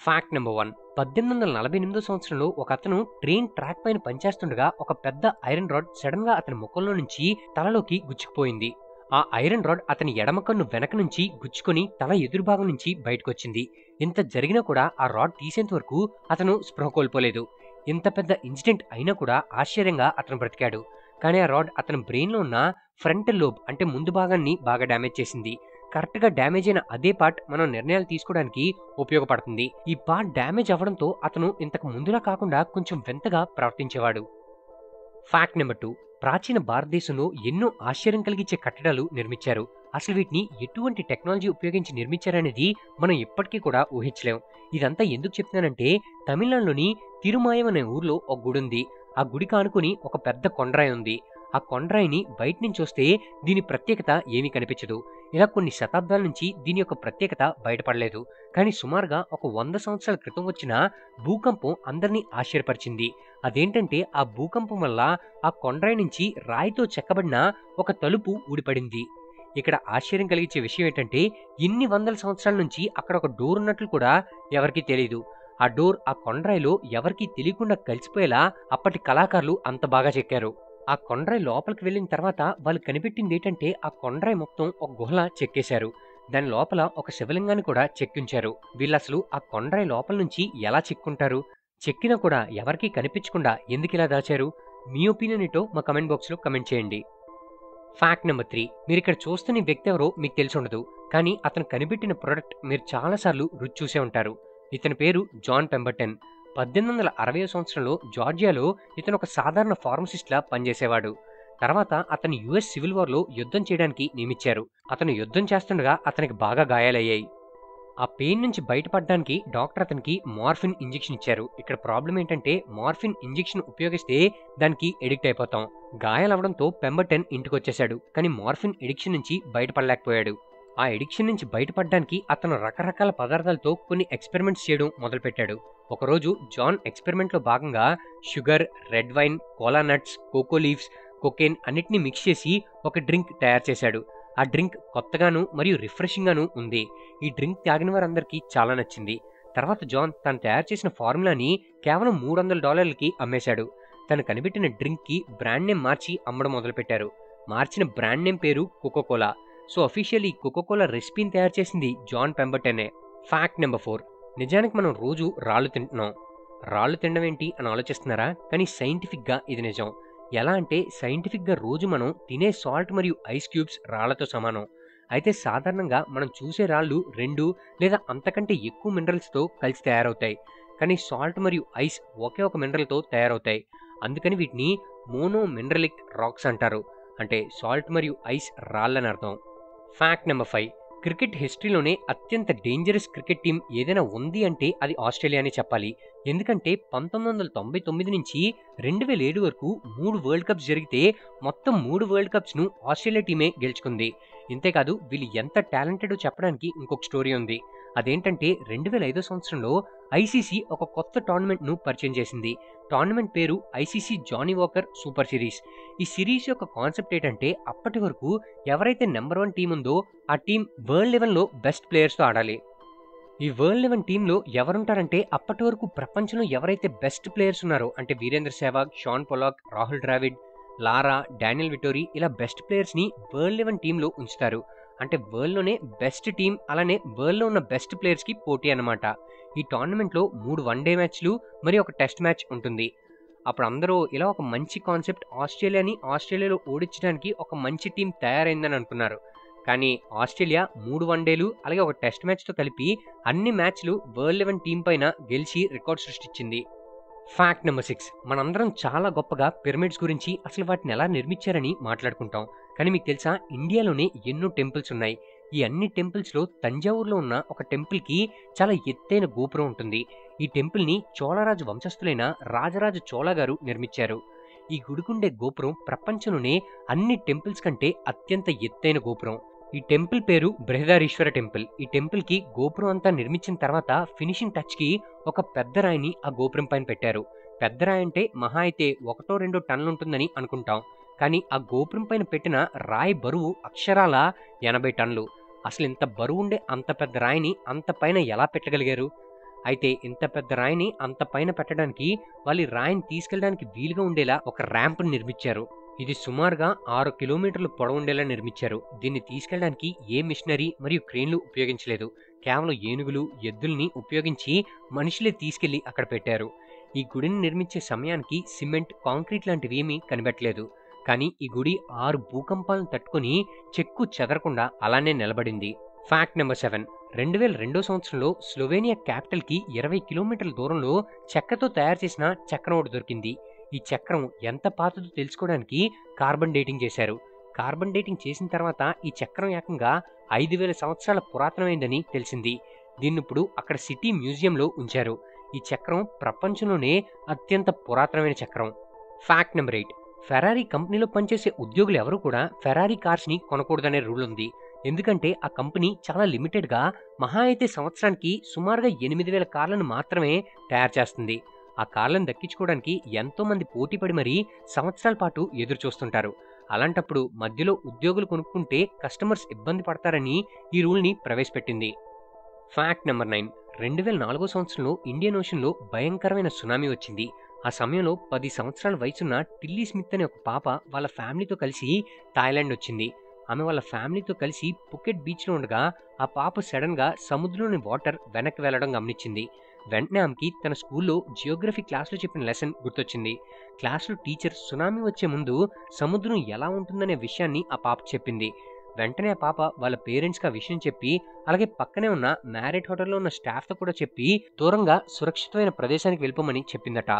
Fact number 1. 1848 సంవత్సరంలో ఒక అతను ట్రైన్ ట్రాక్ పైన పనిచేస్తుండగా ఒక పెద్ద ఐరన్ రాడ్ సడన్ గా అతని ముఖంలో నుంచి తలలోకి గుచ్చుకుపోయింది. ఆ ఐరన్ రాడ్ అతని ఎడమ కన్ను వెనక నుంచి గుచ్చుకొని తల ఎదురు భాగం నుంచి బయటకొచ్చింది. ఇంత జరిగినా కూడా ఆ రాడ్ తీసేంత వరకు అతను స్పృహ కోల్పోలేదు. ఇంత పెద్ద ఇన్సిడెంట్ అయినా కూడా ఆశ్చర్యంగా అతను బ్రతికాడు. కానీ ఆ రాడ్ అతని బ్రెయిన్ లో ఉన్న ఫ్రంటల్ లోబ్ అంటే ముందు భాగాన్ని బాగా డ్యామేజ్ చేసింది. కరెక్ట్ గా డ్యామేజ్ అయిన అదే పార్ట్ మనం నిర్ణయాలు తీసుకోవడానికి ఉపయోగపడుతుంది. ఈ పార్ట్ డ్యామేజ్ అవ్వడంతో అతను ఇంతకు ముందులా కాకుండా కొంచెం వింతగా ప్రవర్తించేవాడు. Fact number 2. ప్రాచీన భారతదేశంలో ఎన్నో ఆశ్చర్యం కలిగించే కట్టడాలు నిర్మించారు. అసలు వీటిని ఎటువంటి టెక్నాలజీ ఉపయోగించి నిర్మించారనేది మనం ఇప్పటికీ కూడా ఊహించలేం. ఇదంతా ఎందుకు చెప్తున్నానంటే, తమిళనాడులోని తిరుమాయం అనే ఊర్లో ఒక గుడి ఉంది. ఆ గుడికి ఆనుకుని ఒక పెద్ద కొండరాయి ఉంది. ఆ కొండరాయిని బయట నుంచి చూస్తే దీని ప్రత్యేకత ఏమీ కనిపించదు. ఇలా కొన్ని శతాబ్దాల నుంచి దీని యొక్క ప్రత్యేకత బయటపడలేదు. కానీ సుమారుగా ఒక 100 సంవత్సరాల క్రితం వచ్చిన భూకంపం అందరినీ ఆశ్చర్యపరిచింది. అదేంటంటే, ఆ భూకంపం వల్ల ఆ కొండరాయి నుంచి రాయితో చెక్కబడిన ఒక తలుపు ఊడిపడింది. ఇక్కడ ఆశ్చర్యం కలిగించే విషయం ఏంటంటే, ఇన్ని వందల సంవత్సరాల నుంచి అక్కడ ఒక డోర్ ఉన్నట్లు కూడా ఎవరికీ తెలియదు. ఆ డోర్ ఆ కొండరాయిలో ఎవరికీ తెలియకుండా కలిసిపోయేలా అప్పటి కళాకారులు అంత బాగా చెక్కారు. ఆ కొండరాయి లోపలికి వెళ్ళిన తర్వాత వాళ్ళు కనిపెట్టింది ఏంటంటే, ఆ కొండరాయి మొత్తం ఒక గుహలా చెక్కేశారు. దాని లోపల ఒక శివలింగాన్ని కూడా చెక్కించారు. వీళ్ళసలు ఆ కొండరాయి లోపల నుంచి ఎలా చెక్కుంటారు? చెక్కినా కూడా ఎవరికీ కనిపించకుండా ఎందుకిలా దాచారు? మీ ఒపీనియన్ ఏంటో మా కమెంట్ బాక్స్ లో కమెంట్ చేయండి. Fact number 3. మీరు ఇక్కడ చూస్తున్న ఈ వ్యక్తి ఎవరో మీకు తెలిసి ఉండదు. కానీ అతను కనిపెట్టిన ప్రొడక్ట్ మీరు చాలాసార్లు రుచి చూసే ఉంటారు. ఇతని పేరు జాన్ పెంబర్టన్. 1860 సంవత్సరంలో జార్జియాలో ఇతను ఒక సాధారణ ఫార్మసిస్ట్ లా పనిచేసేవాడు. తర్వాత అతను యుఎస్ సివిల్ వార్ లో యుద్ధం చేయడానికి నియమించారు. అతను యుద్ధం చేస్తుండగా అతనికి బాగా గాయాలయ్యాయి. ఆ పెయిన్ నుంచి బయటపడడానికి డాక్టర్ అతనికి మార్ఫిన్ ఇంజెక్షన్ ఇచ్చారు. ఇక్కడ ప్రాబ్లం ఏంటంటే, మార్ఫిన్ ఇంజెక్షన్ ఉపయోగిస్తే దానికి ఎడిక్ట్ అయిపోతాం. గాయాలవడంతో పెంబర్టన్ ఇంటికొచ్చేశాడు. కానీ మార్ఫిన్ ఎడిక్షన్ నుంచి బయటపడలేకపోయాడు. ఆ ఎడిక్షన్ నుంచి బయటపడడానికి అతను రకరకాల పదార్థాలతో కొన్ని ఎక్స్పెరిమెంట్స్ చేయడం మొదలుపెట్టాడు. ఒకరోజు జాన్ ఎక్స్పెరిమెంట్ లో భాగంగా sugar, red wine, cola nuts, coca leaves, cocaine అన్నిటిని మిక్స్ చేసి ఒక డ్రింక్ తయారు చేశాడు. ఆ డ్రింక్ కొత్తగాను మరియు రిఫ్రెషింగ్ గాను ఉంది. ఈ డ్రింక్ తాగిన వారందరికీ చాలా నచ్చింది. తర్వాత జాన్ తను తయారు చేసిన ఫార్ములాని కేవలం $300కి అమ్మేశాడు. తను కనిపెట్టిన డ్రింక్ కి బ్రాండ్ నేమ్ మార్చి అమ్మడం మొదలుపెట్టారు. మార్చిన బ్రాండ్ నేమ్ పేరు కోకోకోలా. సో అఫీషియల్లీ కోకోకోలా రెసిపీని తయారు చేసింది జాన్ పెంబర్టనే. Fact number 4. నిజానికి మనం రోజు రాళ్ళు తింటున్నాం. రాళ్ళు తినడం ఏంటి అని ఆలోచిస్తున్నారా? కానీ సైంటిఫిక్ గా ఇది నిజం. ఎలా అంటే, సైంటిఫిక్ గా రోజు మనం తినే సాల్ట్ మరియు ఐస్ క్యూబ్స్ రాళ్లతో సమానం. అయితే సాధారణంగా మనం చూసే రాళ్ళు 2 లేదా అంతకంటే ఎక్కువ మినరల్స్ తో కలిసి తయారవుతాయి. కానీ సాల్ట్ మరియు ఐస్ ఒకే ఒక మినరల్ తో తయారవుతాయి. అందుకని వీటిని మోనో మినరలిక్ రాక్స్ అంటారు. అంటే సాల్ట్ మరియు ఐస్ రాళ్ళని అర్థం. Fact number 5. క్రికెట్ హిస్టరీలోనే అత్యంత డేంజరస్ క్రికెట్ టీం ఏదైనా ఉంది అంటే అది ఆస్ట్రేలియానే చెప్పాలి. ఎందుకంటే 1999 నుంచి 2007 వరకు 3 వరల్డ్ కప్స్ జరిగితే మొత్తం 3 వరల్డ్ కప్స్ ను ఆస్ట్రేలియా టీమే గెలుచుకుంది. ఇంతేకాదు, వీళ్ళు ఎంత టాలెంటెడ్ చెప్పడానికి ఇంకొక స్టోరీ ఉంది. అదేంటంటే, 2005 సంవత్సరంలో ఐసీసీ ఒక కొత్త టోర్నమెంట్ ను పరిచయం చేసింది. టోర్నమెంట్ పేరు ICC Johnnie Walker super series. ఈ సిరీస్ యొక్క కాన్సెప్ట్ ఏంటంటే, అప్పటి వరకు ఎవరైతే నెంబర్ 1 టీం ఉందో ఆ టీం వరల్డ్ లెవెల్లో బెస్ట్ ప్లేయర్స్ తో ఆడాలి. ఈ వరల్డ్ లెవెన్ టీంలో ఎవరుంటారంటే, అప్పటి వరకు ప్రపంచంలో ఎవరైతే బెస్ట్ ప్లేయర్స్ ఉన్నారో అంటే వీరేంద్ర సెహ్వాగ్, షాన్ పొలాక్, రాహుల్ ద్రావిడ్, లారా, డానియల్ విటోరీ ఇలా బెస్ట్ ప్లేయర్స్ ని వరల్డ్ లెవెన్ టీంలో ఉంచుతారు. అంటే వరల్డ్ లోనే బెస్ట్ టీం, అలానే వరల్డ్ లో ఉన్న బెస్ట్ ప్లేయర్స్ కి పోటీ అన్నమాట. ఈ టోర్నమెంట్ లో 3 వన్డే మ్యాచ్లు మరియు ఒక టెస్ట్ మ్యాచ్ ఉంటుంది. అప్పుడు అందరూ ఇలా ఒక మంచి కాన్సెప్ట్, ఆస్ట్రేలియాలో ఓడించడానికి ఒక మంచి టీం తయారైందని అనుకున్నారు. కానీ ఆస్ట్రేలియా 3 వన్డేలు అలాగే ఒక టెస్ట్ మ్యాచ్ తో కలిపి అన్ని మ్యాచ్లు వరల్డ్ లెవెన్ టీం పైన గెలిచి రికార్డ్ సృష్టించింది. Fact number 6. మనందరం చాలా గొప్పగా పిరమిడ్స్ గురించి, అసలు వాటిని ఎలా నిర్మించారని మాట్లాడుకుంటాం. కానీ మీకు తెలుసా, ఇండియాలోనే ఎన్నో టెంపుల్స్ ఉన్నాయి. ఈ అన్ని టెంపుల్స్ లో తంజావూరులో ఉన్న ఒక టెంపుల్ కి చాలా ఎత్తైన గోపురం ఉంటుంది. ఈ టెంపుల్ ని చోళరాజు వంశస్థులైన రాజరాజ చోళ గారు నిర్మించారు. ఈ గుడికుండే గోపురం ప్రపంచంలోనే అన్ని టెంపుల్స్ కంటే అత్యంత ఎత్తైన గోపురం. ఈ టెంపుల్ పేరు బృహదారీశ్వర టెంపుల్. ఈ టెంపుల్ కి గోపురం అంతా నిర్మించిన తర్వాత ఫినిషింగ్ టచ్ కి ఒక పెద్ద రాయిని ఆ గోపురం పైన పెట్టారు. పెద్ద రాయి అంటే మహా అయితే 1-2 టన్నులు ఉంటుందని అనుకుంటాం. కానీ ఆ గోపురం పైన పెట్టిన రాయి బరువు అక్షరాల 80 టన్నులు. అసలు ఇంత బరువు ఉండే అంత పెద్ద రాయిని అంత పైన ఎలా పెట్టగలిగారు? అయితే ఇంత పెద్ద రాయిని అంత పైన పెట్టడానికి వాళ్ళు ఈ రాయిని తీసుకెళ్ళడానికి వీలుగా ఉండేలా ఒక ర్యాంప్ని నిర్మించారు. ఇది సుమారుగా 6 కిలోమీటర్లు పొడవుండేలా నిర్మించారు. దీన్ని తీసుకెళ్ళడానికి ఏ మిషనరీ మరియు క్రేన్లు ఉపయోగించలేదు. కేవలం ఏనుగులు, ఎద్దుల్ని ఉపయోగించి మనుషులే తీసుకెళ్లి అక్కడ పెట్టారు. ఈ గుడిని నిర్మించే సమయానికి సిమెంట్, కాంక్రీట్ లాంటివి ఏమీ కనిపెట్టలేదు. కానీ ఈ గుడి 6 భూకంపాలను తట్టుకొని చెక్కు చెదరకుండా అలానే నిలబడింది. Fact number 7. 2002 సంవత్సరంలో స్లోవేనియా క్యాపిటల్కి 20 కిలోమీటర్ల దూరంలో చెక్కతో తయారు చేసిన చక్రం ఒకటి దొరికింది. ఈ చక్రం ఎంత పాతదో తెలుసుకోవడానికి కార్బన్ డేటింగ్ చేశారు. కార్బన్ డేటింగ్ చేసిన తర్వాత ఈ చక్రం ఏకంగా 5000 సంవత్సరాల పురాతనమైందని తెలిసింది. దీన్ని ఇప్పుడు అక్కడ సిటీ మ్యూజియంలో ఉంచారు. ఈ చక్రం ప్రపంచంలోనే అత్యంత పురాతనమైన చక్రం. Fact number 8. ఫెరారీ కంపెనీలో పనిచేసే ఉద్యోగులు ఎవరు కూడా ఫెరారీ కార్స్ని కొనకూడదనే రూల్ ఉంది. ఎందుకంటే ఆ కంపెనీ చాలా లిమిటెడ్గా మహా అయితే సంవత్సరానికి సుమారుగా 8000 కార్లను మాత్రమే తయారు చేస్తుంది. ఆ కార్లను దక్కించుకోవడానికి ఎంతోమంది పోటీపడి మరీ సంవత్సరాల పాటు ఎదురు చూస్తుంటారు. అలాంటప్పుడు మధ్యలో ఉద్యోగులు కొనుక్కుంటే కస్టమర్స్ ఇబ్బంది పడతారని ఈ రూల్ని ప్రవేశపెట్టింది. Fact number 9. 2004 సంవత్సరంలో ఇండియన్ ఓషన్లో భయంకరమైన సునామీ వచ్చింది. ఆ సమయంలో 10 సంవత్సరాల వయసున్న టిల్లీ స్మిత్ అనే ఒక పాప వాళ్ళ ఫ్యామిలీతో కలిసి థాయిలాండ్ వచ్చింది. ఆమె వాళ్ళ ఫ్యామిలీతో కలిసి పుకెట్ బీచ్లో ఉండగా ఆ పాప సడన్గా సముద్రంలోని వాటర్ వెనక్కి వెళ్లడం గమనించింది. వెంటనే ఆమెకి తన స్కూల్లో జియోగ్రఫీ క్లాస్లో చెప్పిన లెసన్ గుర్తొచ్చింది. క్లాస్లో టీచర్ సునామీ వచ్చే ముందు సముద్రం ఎలా ఉంటుందనే విషయాన్ని ఆ పాప చెప్పింది. వెంటనే ఆ పాప వాళ్ళ పేరెంట్స్కి ఆ విషయం చెప్పి అలాగే పక్కనే ఉన్న మ్యారెట్ హోటల్లో ఉన్న స్టాఫ్తో కూడా చెప్పి దూరంగా సురక్షితమైన ప్రదేశానికి వెళ్ళిపోమని చెప్పిందట.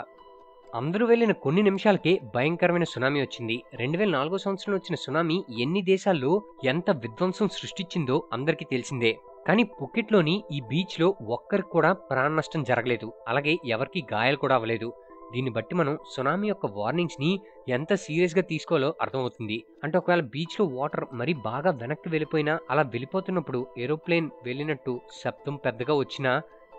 అందరూ వెళ్ళిన కొన్ని నిమిషాలకే భయంకరమైన సునామీ వచ్చింది. 2004 సంవత్సరంలో వచ్చిన సునామీ ఎన్ని దేశాల్లో ఎంత విధ్వంసం సృష్టించిందో అందరికీ తెలిసిందే. కానీ పుకెట్లోని ఈ బీచ్లో ఒక్కరికి కూడా ప్రాణ నష్టం జరగలేదు. అలాగే ఎవరికి గాయాలు కూడా అవ్వలేదు. దీన్ని బట్టి మనం సునామీ యొక్క వార్నింగ్స్ని ఎంత సీరియస్గా తీసుకోవాలో అర్థమవుతుంది. అంటే ఒకవేళ బీచ్లో వాటర్ మరీ బాగా వెనక్కి వెళ్ళిపోయినా అలా వెళ్ళిపోతున్నప్పుడు ఏరోప్లేన్ వెళ్ళినట్టు శబ్దం పెద్దగా వచ్చినా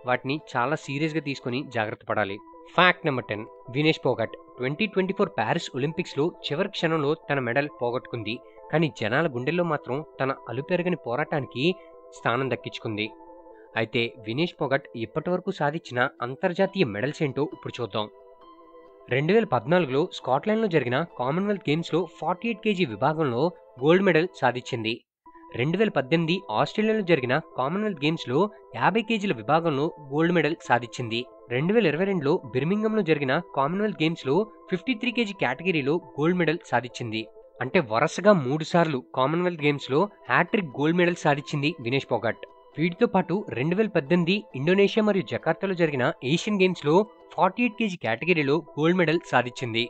వాటిని చాలా సీరియస్గా తీసుకొని జాగ్రత్త పడాలి. Fact number 10. Vinesh Phogat 2024 Paris ఒలింపిక్స్లో చివరి క్షణంలో తన మెడల్ పోగొట్టుకుంది. కానీ జనాల గుండెల్లో మాత్రం తన అలుపెరగని పోరాటానికి స్థానం దక్కించుకుంది. అయితే వినేష్ పోగట్ ఇప్పటివరకు సాధించిన అంతర్జాతీయ మెడల్స్ ఏంటో ఇప్పుడు చూద్దాం. 2014లో స్కాట్లాండ్లో జరిగిన కామన్వెల్త్ గేమ్స్లో 48 kg విభాగంలో గోల్డ్ మెడల్ సాధించింది. 2018 ఆస్ట్రేలియాలో జరిగిన కామన్వెల్త్ గేమ్స్లో 50 kgల విభాగంలో గోల్డ్ మెడల్ సాధించింది. 2022లో బిర్మింగంలో జరిగిన కామన్వెల్త్ గేమ్స్లో 53 kg కేటగిరీలో గోల్డ్ మెడల్ సాధించింది. అంటే వరుసగా 3 సార్లు కామన్వెల్త్ గేమ్స్లో హ్యాట్రిక్ గోల్డ్ మెడల్ సాధించింది వినేష్ పోగట్. వీటితో పాటు 2018 ఇండోనేషియా మరియు జకార్తాలో జరిగిన ఏషియన్ గేమ్స్లో 48 kg కేటగిరీలో గోల్డ్ మెడల్ సాధించింది.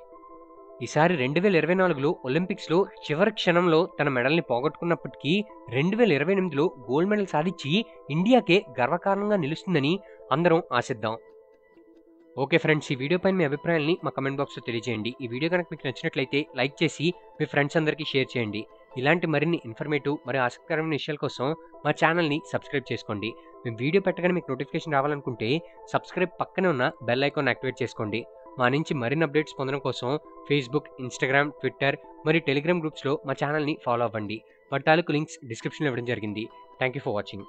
ఈసారి 2024లో ఒలింపిక్స్లో చివరి క్షణంలో తన మెడల్ని పోగొట్టుకున్నప్పటికీ 2028లో గోల్డ్ మెడల్ సాధించి ఇండియాకే గర్వకారణంగా నిలుస్తుందని అందరం ఆశిద్దాం. ఓకే ఫ్రెండ్స్, ఈ వీడియో పైన మీ అభిప్రాయాల్ని మా కమెంట్ బాక్స్లో తెలియజేయండి. ఈ వీడియో కనుక మీకు నచ్చినట్లయితే లైక్ చేసి మీ ఫ్రెండ్స్ అందరికీ షేర్ చేయండి. ఇలాంటి మరిన్ని ఇన్ఫర్మేటివ్ మరియు ఆసక్తికరమైన విషయాల కోసం మా ఛానల్ని సబ్స్క్రైబ్ చేసుకోండి. మేము వీడియో పెట్టగానే మీకు నోటిఫికేషన్ రావాలనుకుంటే సబ్స్క్రైబ్ పక్కనే ఉన్న బెల్ ఐకాన్ యాక్టివేట్ చేసుకోండి. మా నుంచి మరిన్ని అప్డేట్స్ పొందడం కోసం ఫేస్బుక్, ఇన్స్టాగ్రామ్, ట్విట్టర్ మరియు టెలిగ్రామ్ గ్రూప్స్లో మా ఛానల్ని ఫాలో అవ్వండి. వాటి తాలూకు లింక్స్ డిస్క్రిప్షన్లో ఇవ్వడం జరిగింది. Thank you for watching.